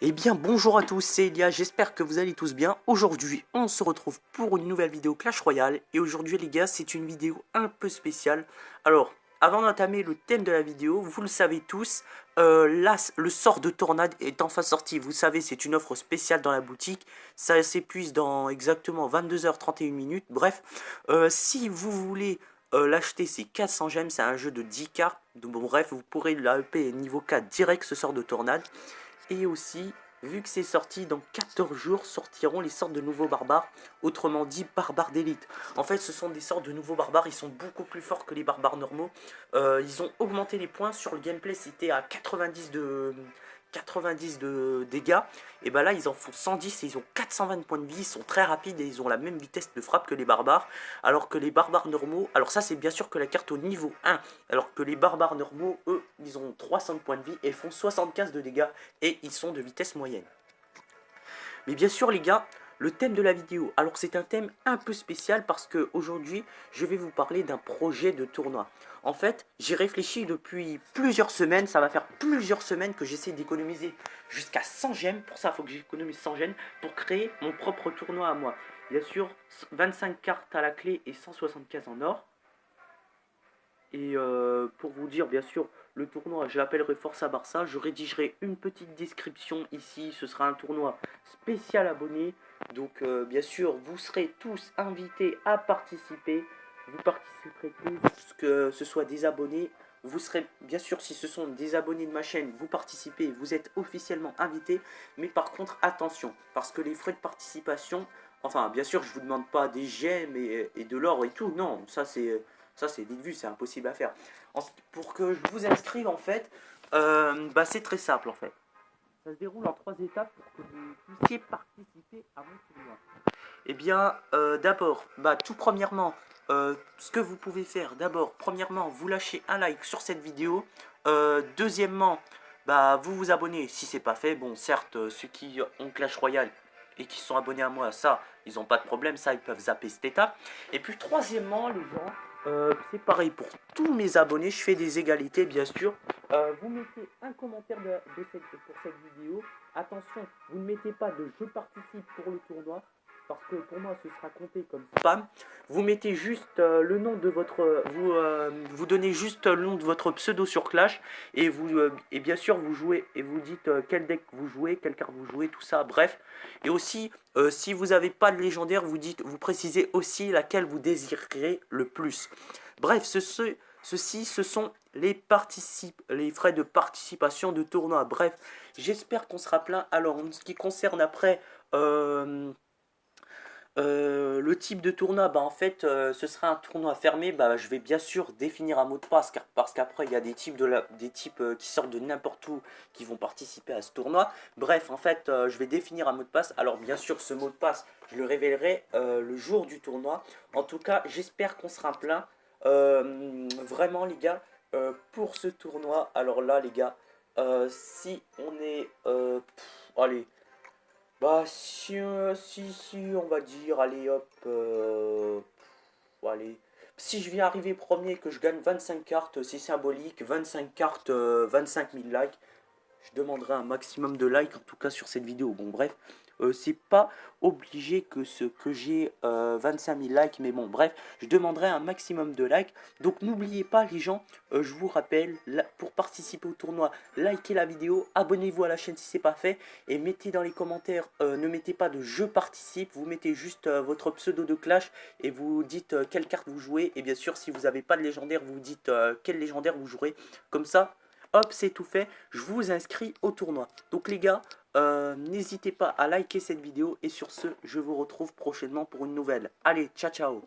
Eh bien bonjour à tous, c'est Elia, j'espère que vous allez tous bien. Aujourd'hui on se retrouve pour une nouvelle vidéo Clash Royale. Et aujourd'hui les gars, c'est une vidéo un peu spéciale. Alors, avant d'entamer le thème de la vidéo, vous le savez tous, là le sort de tornade est enfin sorti. Vous savez, c'est une offre spéciale dans la boutique. Ça s'épuise dans exactement 22h31 minutes. Bref, si vous voulez l'acheter, c'est 400 gemmes, c'est un jeu de 10 cartes. Donc bon, bref, vous pourrez l'AEP niveau 4 direct ce sort de tornade. Et aussi, vu que c'est sorti, dans 14 jours sortiront les sortes de nouveaux barbares, autrement dit barbares d'élite. En fait, ce sont des sortes de nouveaux barbares, ils sont beaucoup plus forts que les barbares normaux. Ils ont augmenté les points sur le gameplay, c'était à 90 de dégâts. Et bah là, ils en font 110 et ils ont 420 points de vie, ils sont très rapides et ils ont la même vitesse de frappe que les barbares. Alors que les barbares normaux, alors ça c'est bien sûr que la carte au niveau 1, alors que les barbares normaux, eux, ils ont 300 points de vie et font 75 de dégâts et ils sont de vitesse moyenne. Mais bien sûr les gars, le thème de la vidéo, alors c'est un thème un peu spécial parce que aujourd'hui je vais vous parler d'un projet de tournoi. En fait, j'ai réfléchi depuis plusieurs semaines, ça va faire plusieurs semaines que j'essaie d'économiser jusqu'à 100 gemmes. Pour ça, il faut que j'économise 100 gemmes pour créer mon propre tournoi à moi. Bien sûr, 25 cartes à la clé et 175 en or. Et pour vous dire, bien sûr, le tournoi, je l'appellerai Forza Barça. Je rédigerai une petite description ici. Ce sera un tournoi spécial abonné. Donc, bien sûr, vous serez tous invités à participer. Vous participerez tous, que ce soit des abonnés. Vous serez, bien sûr, si ce sont des abonnés de ma chaîne, vous participez, vous êtes officiellement invités. Mais par contre, attention, parce que les frais de participation, enfin, bien sûr, je vous demande pas des gemmes et de l'or et tout. Non, ça c'est vite vu, c'est impossible à faire. Pour que je vous inscrive en fait, bah, c'est très simple en fait. Ça se déroule en 3 étapes pour que vous puissiez participer à mon tournoi. Eh bien, d'abord, bah, tout premièrement, ce que vous pouvez faire, d'abord, premièrement, vous lâchez un like sur cette vidéo. Deuxièmement, bah, vous vous abonnez si c'est pas fait. Bon, certes, ceux qui ont Clash Royale et qui sont abonnés à moi, ça, ils n'ont pas de problème, ça, ils peuvent zapper cette étape. Et puis, troisièmement, les gens, c'est pareil pour tous mes abonnés, je fais des égalités, bien sûr. Vous mettez un commentaire pour cette vidéo. Attention, vous ne mettez pas de je participe pour le tournoi parce que pour moi ce sera compté comme spam. Vous mettez juste le nom de votre, vous donnez juste le nom de votre pseudo sur Clash et et bien sûr vous jouez et vous dites quel deck vous jouez, quelle carte vous jouez, tout ça, bref. Et aussi si vous n'avez pas de légendaire, vous précisez aussi laquelle vous désirez le plus. Bref, ceci ce sont les frais de participation de tournoi. Bref, j'espère qu'on sera plein. Alors en ce qui concerne après le type de tournoi, bah en fait, ce sera un tournoi fermé. Bah, je vais bien sûr définir un mot de passe, parce qu'après, il y a des types, qui sortent de n'importe où qui vont participer à ce tournoi. Bref, en fait, je vais définir un mot de passe. Alors, bien sûr, ce mot de passe, je le révélerai le jour du tournoi. En tout cas, j'espère qu'on sera plein. Vraiment, les gars, pour ce tournoi, alors là, les gars, si on est. Allez. Bah si, on va dire, allez hop, allez. Si je viens arriver premier, que je gagne 25 cartes, c'est symbolique, 25 cartes, 25 000 likes. Je demanderai un maximum de likes, en tout cas sur cette vidéo. Bon, bref, c'est pas obligé que j'ai 25 000 likes, mais bon, bref, je demanderai un maximum de likes. Donc n'oubliez pas, les gens, je vous rappelle, pour participer au tournoi, likez la vidéo, abonnez-vous à la chaîne si c'est pas fait, et mettez dans les commentaires, ne mettez pas de je participe, vous mettez juste votre pseudo de Clash et vous dites quelle carte vous jouez. Et bien sûr, si vous n'avez pas de légendaire, vous dites quel légendaire vous jouerez. Comme ça, hop, c'est tout fait, je vous inscris au tournoi. Donc les gars, n'hésitez pas à liker cette vidéo et sur ce, je vous retrouve prochainement pour une nouvelle. Allez, ciao ciao.